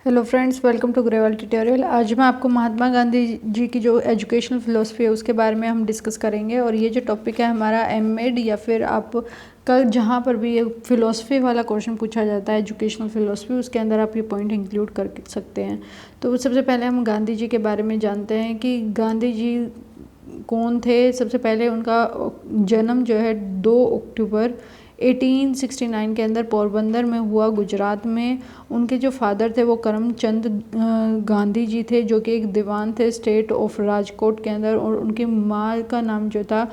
Hello friends, welcome to Grewal tutorial. आज मैं आपको महात्मा गांधी जी की जो एजुकेशनल फ़िलोसफी है उसके बारे में हम डिस्कस करेंगे। और ये जो टॉपिक है हमारा एमएड या फिर आप कल जहाँ पर भी ये फ़िलोसफी वाला क्वेश्चन पूछा जाता है एजुकेशनल फ़िलोसफी, उसके अंदर आप ये पॉइंट इंक्लूड कर सकते हैं। तो सबसे पहले हम गांधी जी के बारे में जानते हैं कि गांधी जी कौन थे। सबसे पहले उनका जन्म जो है 2 अक्टूबर 1869 के अंदर पोरबंदर में हुआ, गुजरात में। उनके जो फादर थे वो करमचंद गांधी जी थे, जो कि एक दीवान थे स्टेट ऑफ राजकोट के अंदर। और उनकी माँ का नाम जो था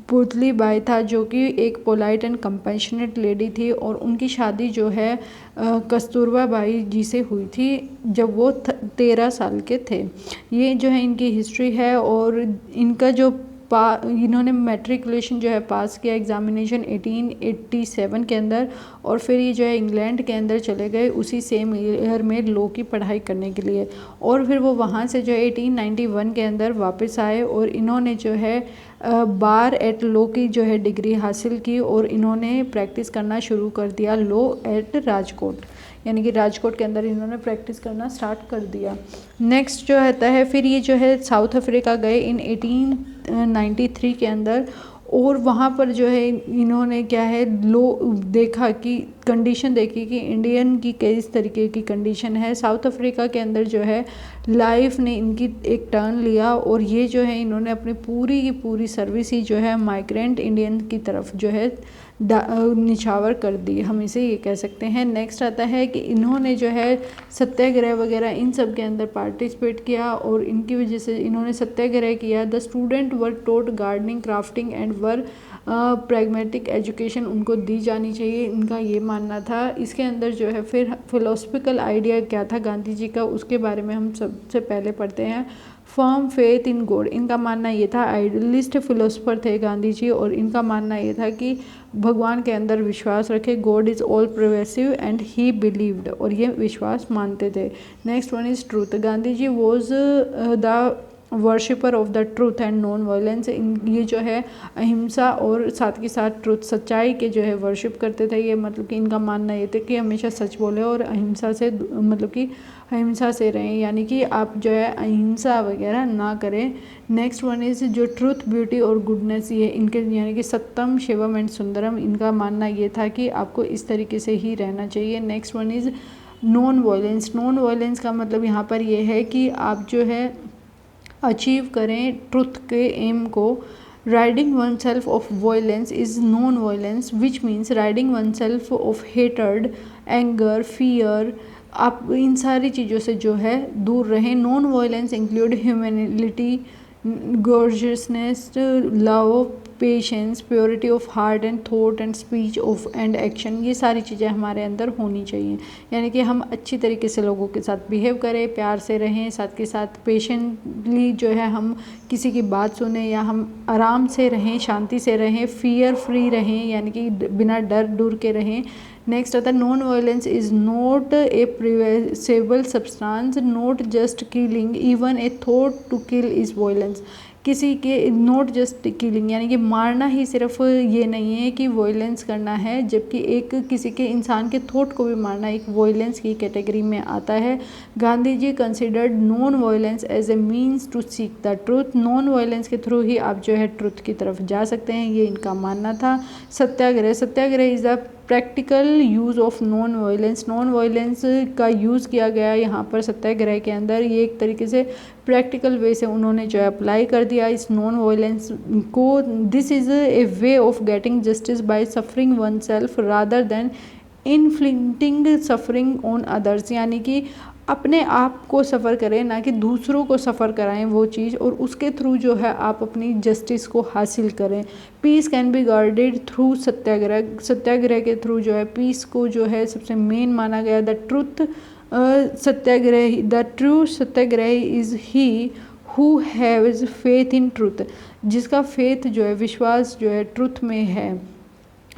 पुतली बाई था, जो कि एक पोलाइट एंड कंपैशनेट लेडी थी। और उनकी शादी जो है कस्तूरबा बाई जी से हुई थी जब वो 13 साल के थे। ये जो है इनकी हिस्ट्री है। और इनका जो इन्होंने मैट्रिकुलेशन जो है पास किया एग्ज़ामिनेशन 1887 के अंदर। और फिर ये जो है इंग्लैंड के अंदर चले गए उसी सेम ईयर में लॉ की पढ़ाई करने के लिए। और फिर वो वहाँ से जो है 1891 के अंदर वापस आए और इन्होंने जो है बार एट लॉ की जो है डिग्री हासिल की। और इन्होंने प्रैक्टिस करना शुरू कर दिया लॉ एट राजकोट, यानी कि राजकोट के अंदर इन्होंने प्रैक्टिस करना स्टार्ट कर दिया। नेक्स्ट जो रहता है, फिर ये जो है साउथ अफ्रीका गए इन 1893 के अंदर। और वहाँ पर जो है इन्होंने क्या है लो देखा कि कंडीशन देखी कि इंडियन की किस तरीके की कंडीशन है। साउथ अफ्रीका के अंदर जो है लाइफ ने इनकी एक टर्न लिया। और ये जो है इन्होंने अपनी पूरी की पूरी सर्विस ही जो है माइग्रेंट इंडियन की तरफ जो है निछावर कर दी, हम इसे ये कह सकते हैं। नेक्स्ट आता है कि इन्होंने जो है सत्याग्रह वगैरह इन सब के अंदर पार्टिसिपेट किया। और इनकी वजह से इन्होंने सत्याग्रह किया। The student were taught gardening, crafting and were pragmatic education उनको दी जानी चाहिए, इनका ये मानना था। इसके अंदर जो है फिर फिलोसफिकल आइडिया क्या था गांधी जी का, उसके बारे में हम सबसे पहले पढ़ते हैं। फर्म फेथ इन गॉड, इनका मानना ये था, आइडियलिस्ट फिलोसफर थे गांधी जी। और इनका मानना ये था कि भगवान के अंदर विश्वास रखे, God is all pervasive and he believed, और ये विश्वास मानते थे। Next one is truth, Gandhi ji was the worshipper of the truth and non violence. ये जो है अहिंसा और साथ के साथ ट्रूथ, सच्चाई के जो है वर्शिप करते थे। ये मतलब कि इनका मानना ये था कि हमेशा सच बोले और अहिंसा से मतलब कि अहिंसा से रहें, यानी कि आप जो है अहिंसा वगैरह ना करें। नेक्स्ट वन इज़ जो ट्रूथ, ब्यूटी और गुडनेस, ये इनके यानी कि सत्यम शिवम एंड सुंदरम, इनका मानना ये था कि आपको इस तरीके से ही रहना चाहिए। Next one is non violence. Non violence का मतलब यहाँ पर ये है कि आप जो है अचीव करें ट्रुथ के एम को। Riding oneself of violence is non violence, which means riding oneself of hatred, anger, fear, आप इन सारी चीज़ों से जो है दूर रहें। Non violence include humanity, gorgeousness, love, patience, purity of heart and thought and speech of and action, ये सारी चीज़ें हमारे अंदर होनी चाहिए। यानी कि हम अच्छी तरीके से लोगों के साथ बिहेव करें, प्यार से रहें, साथ के साथ पेशेंटली जो है हम किसी की बात सुने, या हम आराम से रहें, शांति से रहें, फियर फ्री रहें, यानी कि बिना डर डूर के रहें। नेक्स्ट आता है non violence is not a perishable substance, not just killing, even a thought to kill is violence. किसी के नॉट जस्ट किलिंग, यानी कि मारना ही सिर्फ ये नहीं है कि वायलेंस करना है, जबकि एक किसी के इंसान के थॉट को भी मारना एक वायलेंस की कैटेगरी में आता है। Gandhi ji considered non violence as a means to seek the truth, non violence के थ्रू ही आप जो है ट्रूथ की तरफ जा सकते हैं, ये इनका मानना था। Satyagraha, Satyagraha is the practical use of non violence, non violence का यूज़ किया गया यहाँ पर सत्याग्रह के अंदर। ये एक तरीके से प्रैक्टिकल वे से उन्होंने जो है अप्लाई कर दिया इस नॉन वायलेंस को। This is a way of getting justice by suffering oneself rather than inflicting suffering on others, यानी कि अपने आप को सफ़र करें, ना कि दूसरों को सफ़र कराएं वो चीज़, और उसके थ्रू जो है आप अपनी जस्टिस को हासिल करें। Peace can be guarded through Satyagraha, Satyagraha के थ्रू जो है पीस को जो है सबसे मेन माना गया। The truth Satyagraha, the true Satyagraha is he who has faith in truth, जिसका फेथ जो है विश्वास जो है ट्रुथ में है,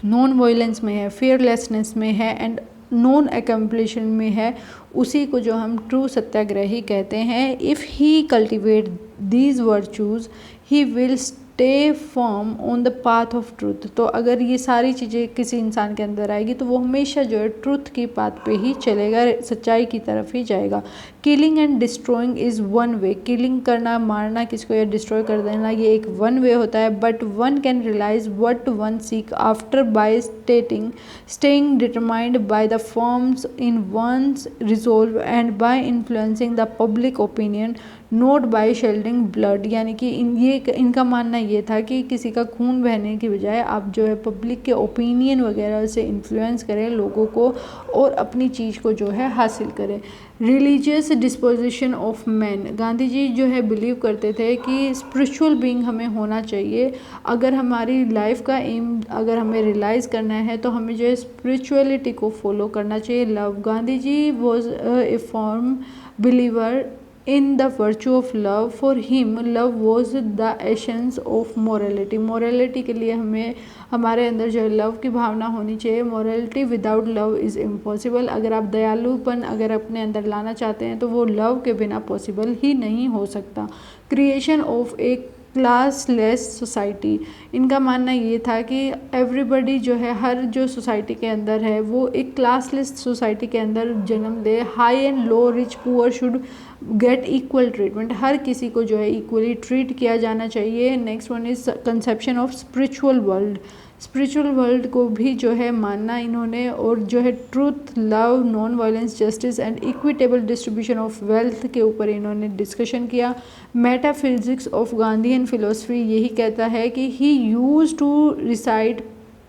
नॉन वायलेंस में है, फेयरलेसनेस में है एंड नॉन एकम्प्लिशन में है, उसी को जो हम ट्रू सत्याग्रही कहते हैं। If he cultivate these virtues he will stay firm on the path of truth. तो अगर ये सारी चीज़ें किसी इंसान के अंदर आएगी तो वो हमेशा जो है ट्रूथ की पाथ पे ही चलेगा, सच्चाई की तरफ ही जाएगा। Killing and destroying is one way. Killing करना, मारना किसको या डिस्ट्रॉय कर देना, ये एक वन वे होता है। But one can realise what one seek after by staying determined by the forms in one's resolve and by influencing the public opinion not by shedding blood. यानी कि इनका मानना ये था कि किसी का खून बहने की बजाय आप जो है पब्लिक के ओपिनियन वगैरह से इन्फ्लुएंस करें लोगों को और अपनी चीज़ को जो है हासिल करें। Religious disposition of man. Gandhi ji जो है बिलीव करते थे कि स्पिरिचुअल बीइंग हमें होना चाहिए। अगर हमारी लाइफ का एम अगर हमें रियलाइज़ करना है तो हमें जो है स्पिरिचुअलिटी को फॉलो करना चाहिए। Love. Gandhi ji was a firm believer in the virtue of love. For him love was the essence of morality. morality के लिए हमें हमारे अंदर जो है लव की भावना होनी चाहिए। morality without love is impossible. अगर आप दयालुपन अगर अपने अंदर लाना चाहते हैं तो वो लव के बिना पॉसिबल ही नहीं हो सकता। क्रिएशन ऑफ एक क्लासलेस सोसाइटी। इनका मानना ये था कि एवरीबडी जो है हर जो सोसाइटी के अंदर है वो एक क्लासलेस सोसाइटी के अंदर जन्म ले। High and low, rich poor should get equal treatment. हर किसी को जो है इक्वली ट्रीट किया जाना चाहिए। Next one is conception of spiritual world. Spiritual world को भी जो है मानना इन्होंने, और जो है truth, love, non violence, justice and equitable distribution of wealth के ऊपर इन्होंने डिस्कशन किया। मेटाफिजिक्स ऑफ गांधीयन फिलोसफी यही कहता है कि he used to recite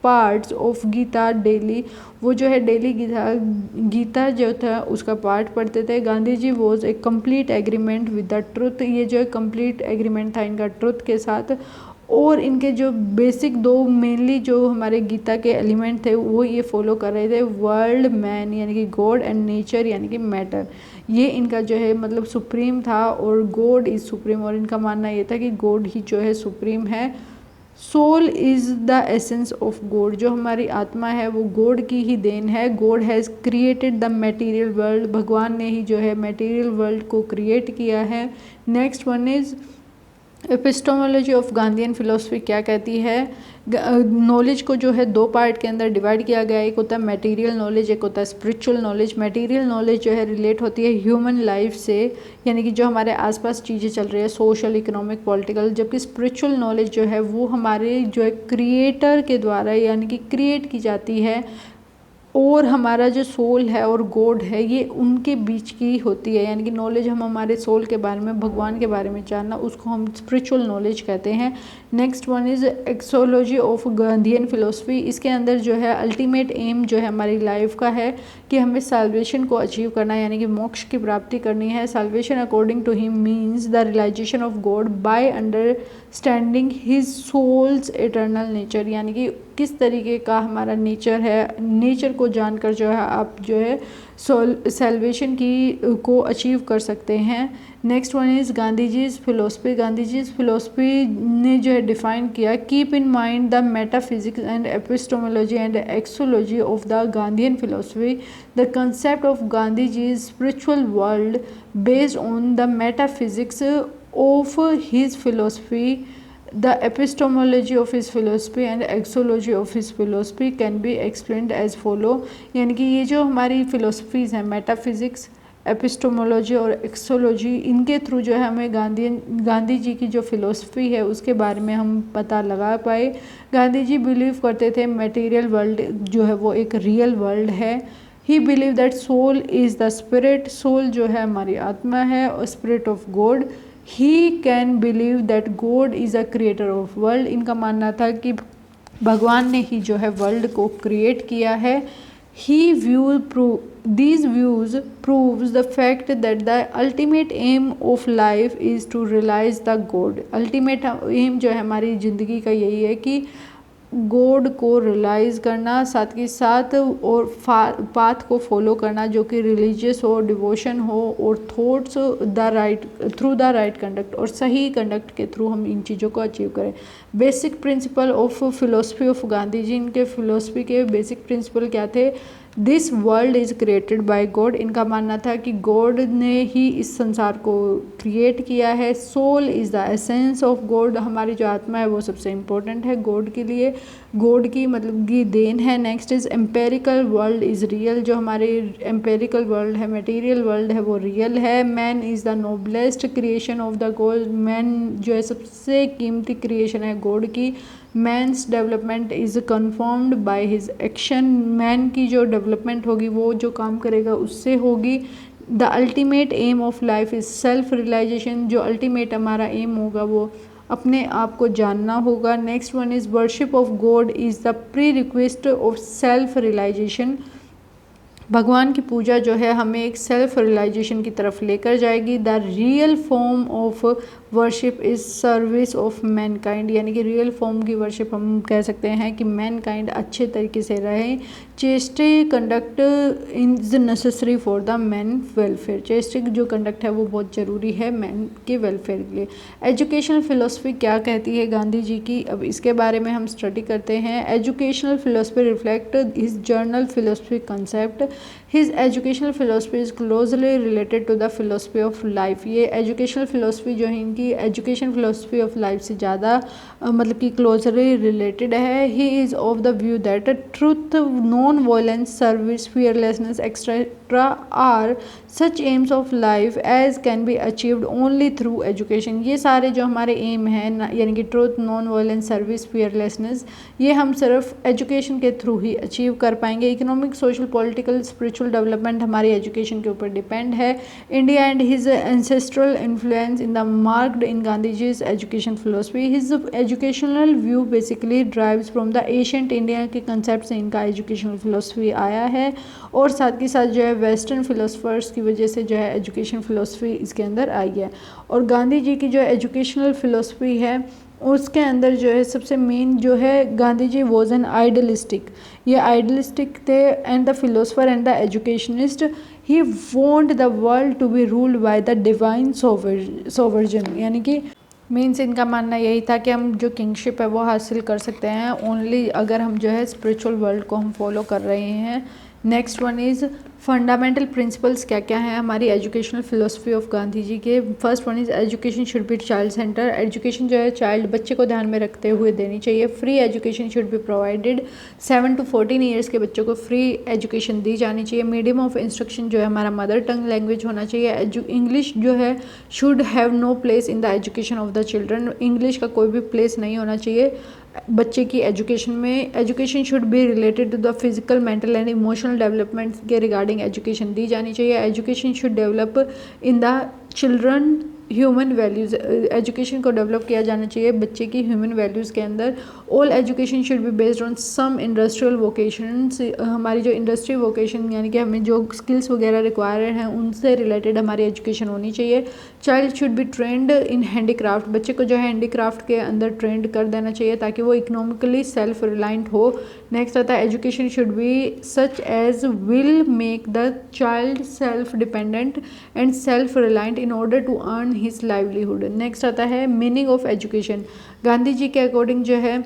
parts of Gita daily. वो जो है डेली गीता जो था उसका पार्ट पढ़ते थे। Gandhi ji was a complete agreement with the truth. ये जो है कम्प्लीट एग्रीमेंट था इनका ट्रुथ के साथ। और इनके जो बेसिक दो मेनली जो हमारे गीता के एलिमेंट थे वो ये फॉलो कर रहे थे। वर्ल्ड, मैन यानी कि गॉड, एंड नेचर यानी कि मैटर। ये इनका जो है मतलब सुप्रीम था और गॉड इज़ सुप्रीम। और इनका मानना ये था कि गॉड ही जो है सुप्रीम है। Soul is the essence of God. जो हमारी आत्मा है वो गॉड की ही देन है। God has created the material world. भगवान ने ही जो है मटेरियल वर्ल्ड को क्रिएट किया है। Next one is epistemology of Gandhian philosophy क्या कहती है। नॉलेज को जो है दो पार्ट के अंदर डिवाइड किया गया है। एक होता है मटेरियल नॉलेज, एक होता है स्पिरिचुअल नॉलेज। मटेरियल नॉलेज जो है रिलेट होती है ह्यूमन लाइफ से, यानी कि जो हमारे आसपास चीज़ें चल रही है, सोशल, इकोनॉमिक, पॉलिटिकल। जबकि स्पिरिचुअल नॉलेज जो है वो हमारे जो है क्रिएटर के द्वारा यानी कि क्रिएट की जाती है। और हमारा जो सोल है और गॉड है ये उनके बीच की होती है। यानी कि नॉलेज हम हमारे सोल के बारे में, भगवान के बारे में जानना, उसको हम स्पिरिचुअल नॉलेज कहते हैं। Next one is axiology of Gandhian philosophy. इसके अंदर जो है अल्टीमेट एम जो है हमारी लाइफ का है कि हमें साल्वेशन को अचीव करना है, यानी कि मोक्ष की प्राप्ति करनी है। Salvation according to him means the realisation of God by understanding his soul's eternal nature. यानी कि किस तरीके का हमारा नेचर है, नेचर को जानकर जो है आप जो है सैल्वेशन की को अचीव कर सकते हैं। Next one is Gandhiji's philosophy. Gandhiji's philosophy ने जो है डिफाइन किया, keep in mind the metaphysics and epistemology and axiology of the Gandhian philosophy. The concept of Gandhiji's spiritual world based on the metaphysics of his philosophy, the epistemology of his philosophy and exology of his philosophy can be explained as follow। यानी कि ये जो हमारी philosophies हैं, metaphysics, epistemology और एक्सोलॉजी, इनके through जो है हमें गांधी जी की जो फिलोसफी है उसके बारे में हम पता लगा पाए। गांधी जी बिलीव करते थे मटेरियल वर्ल्ड जो है वो एक रियल वर्ल्ड है। He believe that soul is the spirit. Soul जो है हमारी आत्मा है और spirit of God. He can believe that God is a creator of world. इनका मानना था कि भगवान ने ही जो है वर्ल्ड को क्रिएट किया है। ही these views proves the fact that the ultimate aim of life is to realize the God। Ultimate aim जो है हमारी ज़िंदगी का यही है कि गॉड को रियलाइज़ करना, साथ के साथ और पाथ को फॉलो करना जो कि रिलीजियस हो, डिवोशन हो और thoughts through the right conduct, और सही कंडक्ट के थ्रू हम इन चीज़ों को अचीव करें। Basic principle of philosophy of Gandhi ji, इनके फिलोसफी के बेसिक प्रिंसिपल क्या थे। This world is created by God, इनका मानना था कि गॉड ने ही इस संसार को क्रिएट किया है। Soul is the essence of God, हमारी जो आत्मा है वो सबसे इम्पोर्टेंट है गॉड के लिए, गॉड की मतलब की देन है। Next is empirical world is real, जो हमारे एम्पेरिकल वर्ल्ड है, मटेरियल वर्ल्ड है, वो रियल है। Man is the noblest creation of the God, man जो है सबसे कीमती क्रिएशन है गॉड की। Man's development is confirmed by his action, man की जो डेवलपमेंट होगी वो जो काम करेगा उससे होगी। The ultimate aim of life is self realisation, जो अल्टीमेट हमारा एम होगा वो अपने आप को जानना होगा। Next one is worship of God is the prerequisite of self realisation, भगवान की पूजा जो है हमें एक सेल्फ रियलाइजेशन की तरफ लेकर जाएगी। The real form of worship is service of Mankind, यानी कि रियल फॉर्म की वर्शिप हम कह सकते हैं कि मैनकाइंड अच्छे तरीके से रहे। ChaSTE conduct is necessary for the man welfare, ChaSTE जो कंडक्ट है वो बहुत ज़रूरी है मैन के वेलफेयर के लिए। एजुकेशनल फिलोसफी क्या कहती है गांधी जी की, अब इसके बारे में हम स्टडी करते हैं। Educational philosophy reflect his general philosophy concept, his educational philosophy is closely related to the philosophy of life, ये एजुकेशनल फिलोसफी जो है इनकी एजुकेशन फिलोसफी ऑफ लाइफ से ज़्यादा मतलब कि क्लोजली रिलेटेड है। He is of the view that truth, non violence, service, fearlessness etcetera are such aims of life as can be achieved only through education, ये सारे जो हमारे एम हैं यानी कि truth, non violence, service, fearlessness, ये हम सिर्फ एजुकेशन के थ्रू ही अचीव कर पाएंगे। Economic, social, political, spiritual development हमारी एजुकेशन के ऊपर डिपेंड है। India and his ancestral influence in the marked in Gandhi ji's education philosophy, his educational view basically drives from the ancient India के कंसेप्ट से इनका एजुकेशनल फिलोसफी आया है, और साथ के साथ जो है वेस्टर्न फिलोसफर्स की वजह से जो है एजुकेशन फिलोसफी इसके अंदर आई है। और गांधी जी की जो एजुकेशनल फिलोसफी है उसके अंदर जो है सबसे मेन जो है Gandhi ji was an idealistic, ये आइडलिस्टिक थे and the philosopher and the educationist. He want the world to be ruled by the divine sovereign, यानी कि मीन्स इनका मानना यही था कि हम जो किंगशिप है वो हासिल कर सकते हैं ओनली अगर हम जो है स्पिरिचुअल वर्ल्ड को हम फॉलो कर रहे हैं। Next one is fundamental principles क्या क्या हैं हमारी educational philosophy of Gandhi ji के। First one is education should B child centre, education जो है चाइल्ड बच्चे को ध्यान में रखते हुए देनी चाहिए। Free education should be provided, 7 to 14 years के बच्चों को फ्री एजुकेशन दी जानी चाहिए। मीडियम ऑफ इंस्ट्रक्शन जो है हमारा मदर टंग लैंग्वेज होना चाहिए। इंग्लिश जो है should have no place in the education of the children, English का कोई भी प्लेस नहीं होना चाहिए बच्चे की एजुकेशन में। Education should be related to the physical, mental and emotional development के रिगार्डिंग एजुकेशन दी जानी चाहिए। Education should develop in the children human values, education को डेवलप किया जाना चाहिए बच्चे की ह्यूमन वैल्यूज़ के अंदर। All education should be based on some industrial vocations, हमारी जो इंडस्ट्री वोकेशन यानी कि हमें जो स्किल्स वगैरह रिक्वायर हैं उनसे रिलेटेड हमारी एजुकेशन होनी चाहिए। Child should be trend in handicraft, बच्चे को जो है हैंडीक्राफ्ट के अंदर ट्रेंड कर देना चाहिए ताकि वो इकोनॉमिकली सेल्फ रिलायंट हो। नेक्स्ट आता है education should be such as will make the child self dependent and self reliant in order to earn his livelihood. Next आता है meaning of education, Gandhi ji के अकॉर्डिंग जो है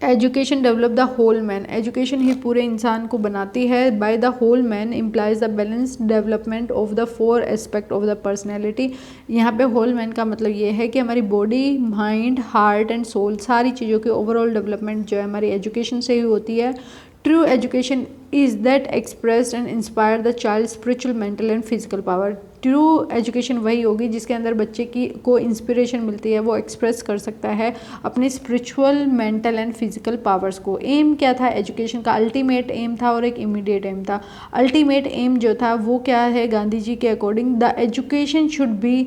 education develop the whole man, education ही पूरे इंसान को बनाती है। By the whole man implies the balanced development of the 4 aspect of the personality, यहाँ पे होल मैन का मतलब ये है कि हमारी body, mind, heart and soul सारी चीज़ों की ओवरऑल डेवलपमेंट जो है हमारी एजुकेशन से ही होती है। True education is that expressed and inspire the child spiritual, mental and physical power, true education वही होगी जिसके अंदर बच्चे की को इंस्पिरेशन मिलती है, वो एक्सप्रेस कर सकता है अपने spiritual, mental and physical powers को। एम क्या था एजुकेशन का, अल्टीमेट एम था और एक इमीडिएट एम था। अल्टीमेट एम जो था वो क्या है गांधी जी के according, the education should B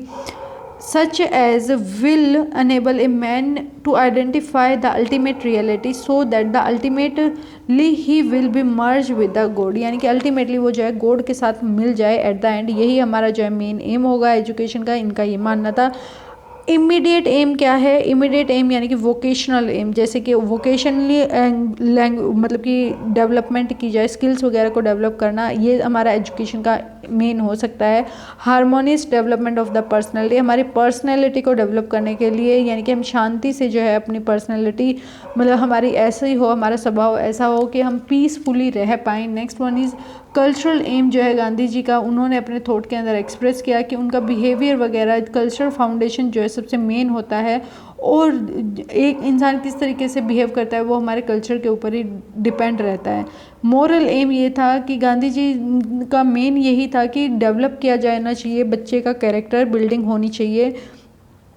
such as will enable a man to identify the ultimate reality so that the ultimately he will be merged with the God, यानी कि ultimately वो जो है गॉड के साथ मिल जाए एट द एंड, यही हमारा जो है मेन एम होगा एजुकेशन का, इनका ये मानना था। इमीडिएट एम क्या है? इमीडिएट एम यानी कि वोकेशनल एम, जैसे कि वोकेशनली मतलब कि डेवलपमेंट की जाए, स्किल्स वगैरह को डेवलप करना, ये हमारा एजुकेशन का मेन हो सकता है। Harmonious development of the personality, हमारी पर्सनैलिटी को डेवलप करने के लिए, यानी कि हम शांति से जो है अपनी पर्सनैलिटी, मतलब हमारी ऐसे ही हो, हमारा स्वभाव ऐसा हो कि हम पीसफुली रह पाएँ। Next one is cultural aim जो है गांधी जी का, उन्होंने अपने थॉट के अंदर एक्सप्रेस किया कि उनका बिहेवियर वगैरह कल्चरल फाउंडेशन जो है सबसे मेन होता है, और एक इंसान किस तरीके से बिहेव करता है वो हमारे कल्चर के ऊपर ही डिपेंड रहता है। मोरल एम ये था कि गांधी जी का मेन यही था कि डेवलप किया जाना चाहिए, बच्चे का कैरेक्टर बिल्डिंग होनी चाहिए,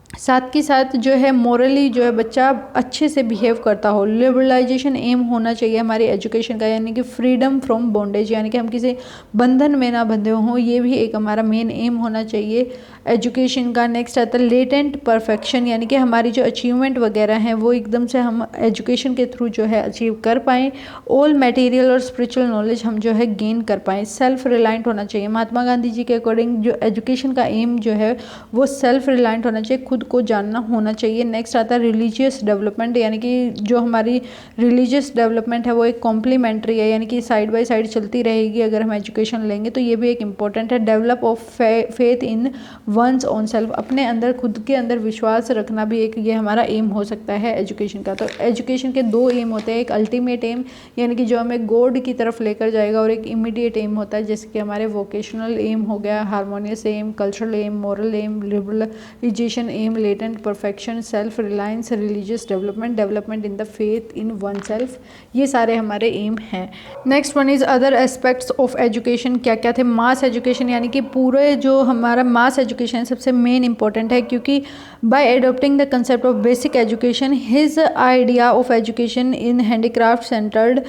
साथ के साथ जो है मोरली जो है बच्चा अच्छे से बिहेव करता हो। लिबरलाइजेशन एम होना चाहिए हमारी एजुकेशन का, यानी कि फ्रीडम फ्रॉम बॉन्डेज, यानी कि हम किसी बंधन में ना बंधे हों, ये भी एक हमारा मेन एम होना चाहिए एजुकेशन का। नेक्स्ट आता है लेटेंट परफेक्शन, यानी कि हमारी जो अचीवमेंट वगैरह हैं वो एकदम से हम एजुकेशन के थ्रू जो है अचीव कर पाएँ। ऑल मटेरियल और स्पिरिचुअल नॉलेज हम जो है गेन कर पाएँ। सेल्फ रिलायंट होना चाहिए, महात्मा गांधी जी के अकॉर्डिंग जो एजुकेशन का एम जो है वो सेल्फ रिलायंट होना चाहिए, खुद को जानना होना चाहिए। नेक्स्ट आता है रिलीजियस डेवलपमेंट, यानी कि जो हमारी रिलीजियस डेवलपमेंट है वो एक कॉम्प्लीमेंट्री है, यानी कि साइड बाय साइड चलती रहेगी अगर हम एजुकेशन लेंगे, तो ये भी एक इंपॉर्टेंट है। Develop of faith in one's own self, अपने अंदर खुद के अंदर विश्वास रखना भी एक ये हमारा एम हो सकता है एजुकेशन का। तो एजुकेशन के दो एम होते हैं, एक अल्टीमेट एम यानी कि जो हमें गॉड की तरफ लेकर जाएगा, और एक इमीडिएट एम होता है जैसे कि हमारे वोकेशनल एम हो गया, harmonious aim, cultural aim, moral aim, liberalisation aim, latent perfection, self reliance, religious development, development in the faith in oneself, ये सारे हमारे एम हैं। Next one is other aspects of education, क्या क्या थे? मास education, यानी कि पूरे जो हमारा मास एजुकेशन सबसे मेन इंपॉर्टेंट है, क्योंकि by adopting the concept of basic education his idea of education in handicraft centred,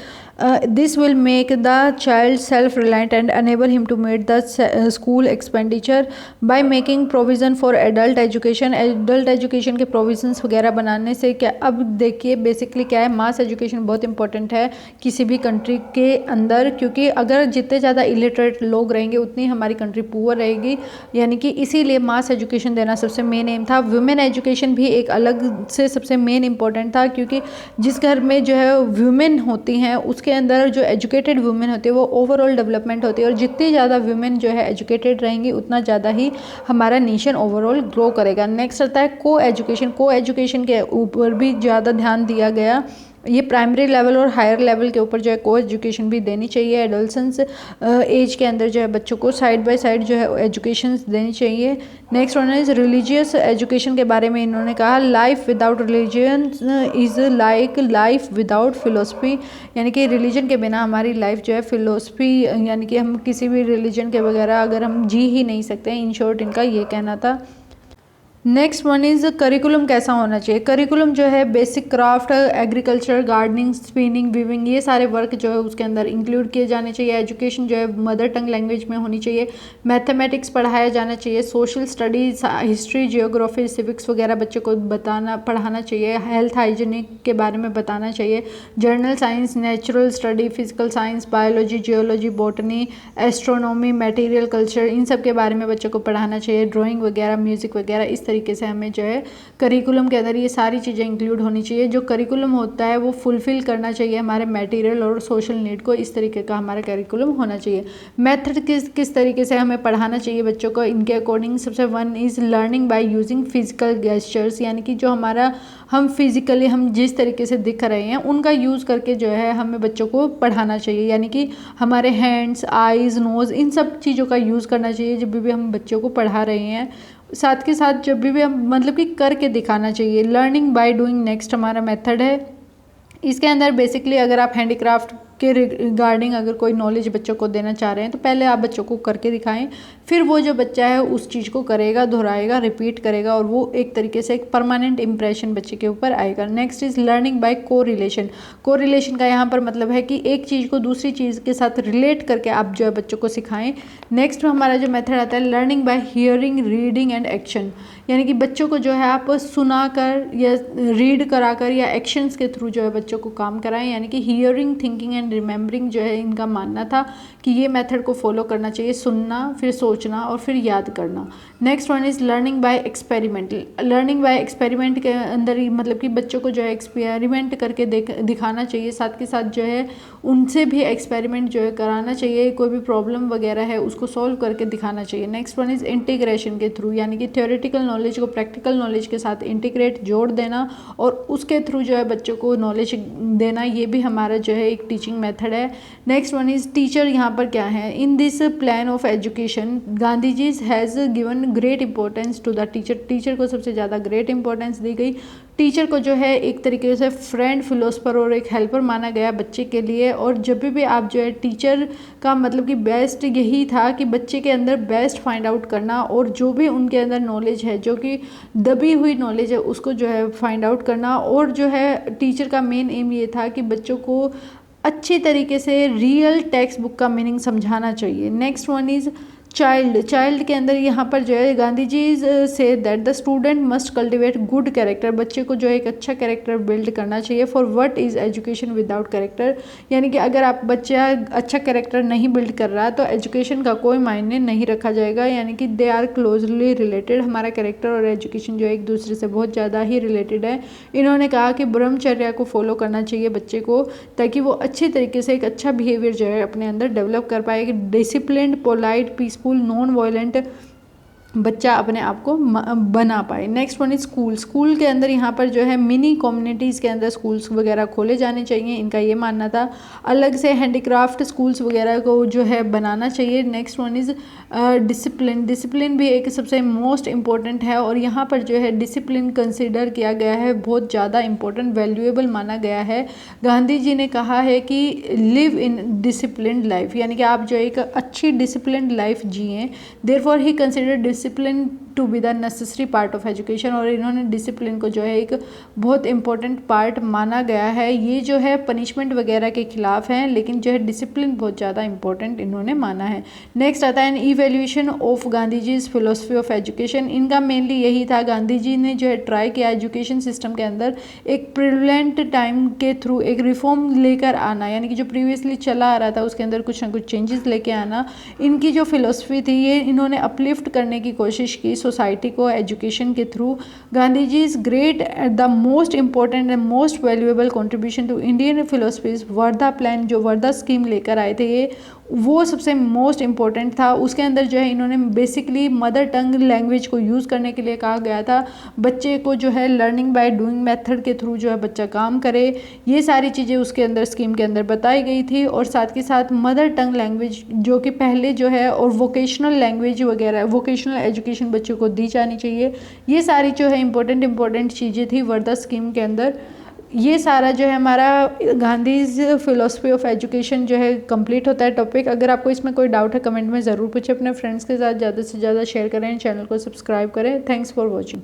this will make the child self-reliant and enable him to meet the school expenditure by making provision for adult education। adult education के provisions वगैरह बनाने से क्या, अब देखिए basically क्या है, मास education बहुत इंपॉर्टेंट है किसी भी कंट्री के अंदर, क्योंकि अगर जितने ज़्यादा इलिटरेट लोग रहेंगे उतनी हमारी कंट्री पुअर रहेगी, यानी कि इसीलिए मास एजुकेशन देना सबसे मेन एम था। वुमेन एजुकेशन भी एक अलग से सबसे मेन इंपॉर्टेंट था, क्योंकि जिस घर में जो है वुमेन होती हैं उसके अंदर जो एजुकेटेड वुमेन होती है वो ओवरऑल डेवलपमेंट होती है, और जितनी ज़्यादा वुमेन जो है एजुकेटेड रहेंगी उतना ज़्यादा ही हमारा नेशन ओवरऑल ग्रो करेगा। नेक्स्ट आता है को एजुकेशन। को एजुकेशन के ऊपर भी ज़्यादा ध्यान दिया गया, ये प्राइमरी लेवल और हायर लेवल के ऊपर जो है को एजुकेशन भी देनी चाहिए। एडोलसेंस एज के अंदर जो है बच्चों को साइड बाय साइड जो है एजुकेशन देनी चाहिए। Next one is religious education के बारे में इन्होंने कहा, life without religion is like life without philosophy, यानी कि रिलीजन के बिना हमारी लाइफ जो है फिलोसफी, यानी कि हम किसी भी रिलीजन के वगैरह अगर हम जी ही नहीं सकते हैं, इन शॉर्ट इनका ये कहना था। नेक्स्ट वन इज़ करिकुलम कैसा होना चाहिए। करिकुलम जो है basic craft, agriculture, gardening, spinning, weaving, ये सारे वर्क जो है उसके अंदर इंक्लूड किए जाने चाहिए। एजुकेशन जो है मदर टंग लैंग्वेज में होनी चाहिए। मैथमेटिक्स पढ़ाया जाना चाहिए। Social studies, history, geography, civics वगैरह बच्चों को पढ़ाना चाहिए। हेल्थ हाइजीनिक के बारे में बताना चाहिए। General science, natural study, physical science, biology, geology, botany, astronomy, material culture, इन सब के बारे में बच्चों को पढ़ाना चाहिए। ड्राइंग वगैरह, म्यूज़िक वगैरह, इस तरीके से हमें जो है करिकुलम के अंदर ये सारी चीज़ें इंक्लूड होनी चाहिए। जो करिकुलम होता है वो फुलफिल करना चाहिए हमारे मटेरियल और सोशल नीड को, इस तरीके का हमारा करिकुलम होना चाहिए। मेथड किस तरीके से हमें पढ़ाना चाहिए बच्चों को, इनके अकॉर्डिंग सबसे one is learning by using physical gestures, यानी कि जो हमारा हम फिजिकली हम जिस तरीके से दिख रहे हैं उनका यूज़ करके जो है हमें बच्चों को पढ़ाना चाहिए, यानी कि हमारे हैंड्स, आईज़, नोज़, इन सब चीज़ों का यूज़ करना चाहिए जब भी हम बच्चों को पढ़ा रहे हैं। साथ के साथ जब भी हम मतलब कि करके दिखाना चाहिए। लर्निंग बाय डूइंग नेक्स्ट हमारा मेथड है। इसके अंदर बेसिकली अगर आप हैंडीक्राफ्ट के रिगार्डिंग अगर कोई नॉलेज बच्चों को देना चाह रहे हैं तो पहले आप बच्चों को करके दिखाएं, फिर वो जो बच्चा है उस चीज़ को करेगा, दोहराएगा, रिपीट करेगा, और वो एक तरीके से एक परमानेंट इंप्रेशन बच्चे के ऊपर आएगा। Next is learning by correlation. Correlation का यहाँ पर मतलब है कि एक चीज़ को दूसरी चीज़ के साथ रिलेट करके आप जो है बच्चों को सिखाएं। नेक्स्ट हमारा जो मेथड आता है learning by hearing, reading and action, यानी कि बच्चों को जो है आप सुना कर या रीड करा कर या एक्शंस के थ्रू जो है बच्चों को काम कराएं, यानी कि hearing, thinking and and remembering जो है इनका मानना था कि ये मेथड को फॉलो करना चाहिए, सुनना, फिर सोचना और फिर याद करना। Next one is learning by experiment. Learning by experiment के अंदर ही मतलब कि बच्चों को जो है एक्सपेरिमेंट करके दिखाना चाहिए, साथ के साथ जो है उनसे भी एक्सपेरिमेंट जो है कराना चाहिए, कोई भी प्रॉब्लम वगैरह है उसको सॉल्व करके दिखाना चाहिए। नेक्स्ट वन इज़ इंटीग्रेशन के थ्रू, यानी कि थ्योरेटिकल नॉलेज को प्रैक्टिकल नॉलेज के साथ इंटीग्रेट जोड़ देना और उसके थ्रू जो है बच्चों को नॉलेज देना, ये भी हमारा जो है एक टीचिंग मेथड है। Next one is teacher. यहाँ पर क्या है, in this plan of education Gandhi ji has given great importance to the teacher. Teacher को सबसे ज़्यादा ग्रेट इंपॉर्टेंस दी गई। टीचर को जो है एक तरीके से फ्रेंड, फिलोसफर और एक हेल्पर माना गया बच्चे के लिए। और जब भी आप जो है टीचर का मतलब कि बेस्ट यही था कि बच्चे के अंदर बेस्ट फाइंड आउट करना और जो भी उनके अंदर नॉलेज है, जो कि दबी हुई नॉलेज है, उसको जो है फाइंड आउट करना। और जो है टीचर का मेन एम ये था कि बच्चों को अच्छी तरीके से रियल टेक्स्ट बुक का मीनिंग समझाना चाहिए। Next one is child. Child के अंदर यहाँ पर जो है गांधी जी से that the student must cultivate good character. बच्चे को जो है एक अच्छा कैरेक्टर बिल्ड करना चाहिए। For what is education without character, यानी कि अगर आप बच्चा अच्छा कैरेक्टर नहीं बिल्ड कर रहा तो एजुकेशन का कोई मायने नहीं रखा जाएगा, यानी कि दे आर क्लोजली रिलेटेड। हमारा कैरेक्टर और एजुकेशन जो है एक दूसरे से बहुत ज़्यादा ही रिलेटेड है। इन्होंने कहा कि ब्रह्मचर्या को फॉलो करना चाहिए बच्चे को, ताकि वो अच्छे तरीके से एक अच्छा बिहेवियर जो है अपने अंदर डेवलप कर पाए। Disciplined, polite, peaceful, non violent बच्चा अपने आप को बना पाए। Next one is school. School के अंदर यहाँ पर जो है मिनी कम्युनिटीज़ के अंदर स्कूल्स वगैरह खोले जाने चाहिए, इनका ये मानना था। अलग से हैंडीक्राफ्ट स्कूल्स वगैरह को जो है बनाना चाहिए। Next one is discipline. Discipline भी एक सबसे मोस्ट इम्पॉर्टेंट है और यहाँ पर जो है डिसिप्लिन कंसिडर किया गया है, बहुत ज़्यादा इम्पोर्टेंट, वैल्यूएबल माना गया है। गांधी जी ने कहा है कि लिव इन डिसिप्लिन्ड लाइफ, यानी कि आप जो एक अच्छी डिसिप्लिन्ड लाइफ जिएँ। Therefore he consider discipline to be the necessary part of education. और इन्होंने डिसिप्लिन को जो है एक बहुत इंपॉर्टेंट पार्ट माना गया है। ये जो है पनिशमेंट वगैरह के खिलाफ हैं, लेकिन जो है डिसिप्लिन बहुत ज़्यादा इंपॉर्टेंट इन्होंने माना है। नेक्स्ट आता है evaluation of Gandhi ji philosophy of education. इनका मेनली यही था, गांधी जी ने जो है ट्राई किया एजुकेशन सिस्टम के अंदर एक प्रिवेलेंट टाइम के थ्रू एक रिफॉर्म लेकर आना, यानी कि जो प्रीवियसली चला आ रहा था उसके अंदर कुछ ना कुछ चेंजेस लेके आना। इनकी जो फिलोसफी थी ये इन्होंने अपलिफ्ट करने की कोशिश की सोसाइटी को एजुकेशन के through. Gandhi ji is great, the most important and most valuable contribution to Indian philosophies. Wardha plan, जो वर्धा स्कीम लेकर आए थे, ये वो सबसे मोस्ट इम्पॉर्टेंट था। उसके अंदर जो है इन्होंने बेसिकली मदर टंग लैंग्वेज को यूज़ करने के लिए कहा गया था। बच्चे को जो है लर्निंग बाय डूइंग मेथड के थ्रू जो है बच्चा काम करे, ये सारी चीज़ें उसके अंदर स्कीम के अंदर बताई गई थी। और साथ के साथ मदर टंग लैंग्वेज जो कि पहले जो है, और वोकेशनल लैंग्वेज वगैरह, वोकेशनल एजुकेशन बच्चों को दी जानी चाहिए। ये सारी जो है इंपॉर्टेंट चीज़ें थी वर्धा स्कीम के अंदर। ये सारा जो है हमारा गांधीज फिलोसफी ऑफ एजुकेशन जो है कंप्लीट होता है टॉपिक। अगर आपको इसमें कोई डाउट है कमेंट में ज़रूर पूछें। अपने फ्रेंड्स के साथ ज़्यादा से ज़्यादा शेयर करें, चैनल को सब्सक्राइब करें। Thanks for watching.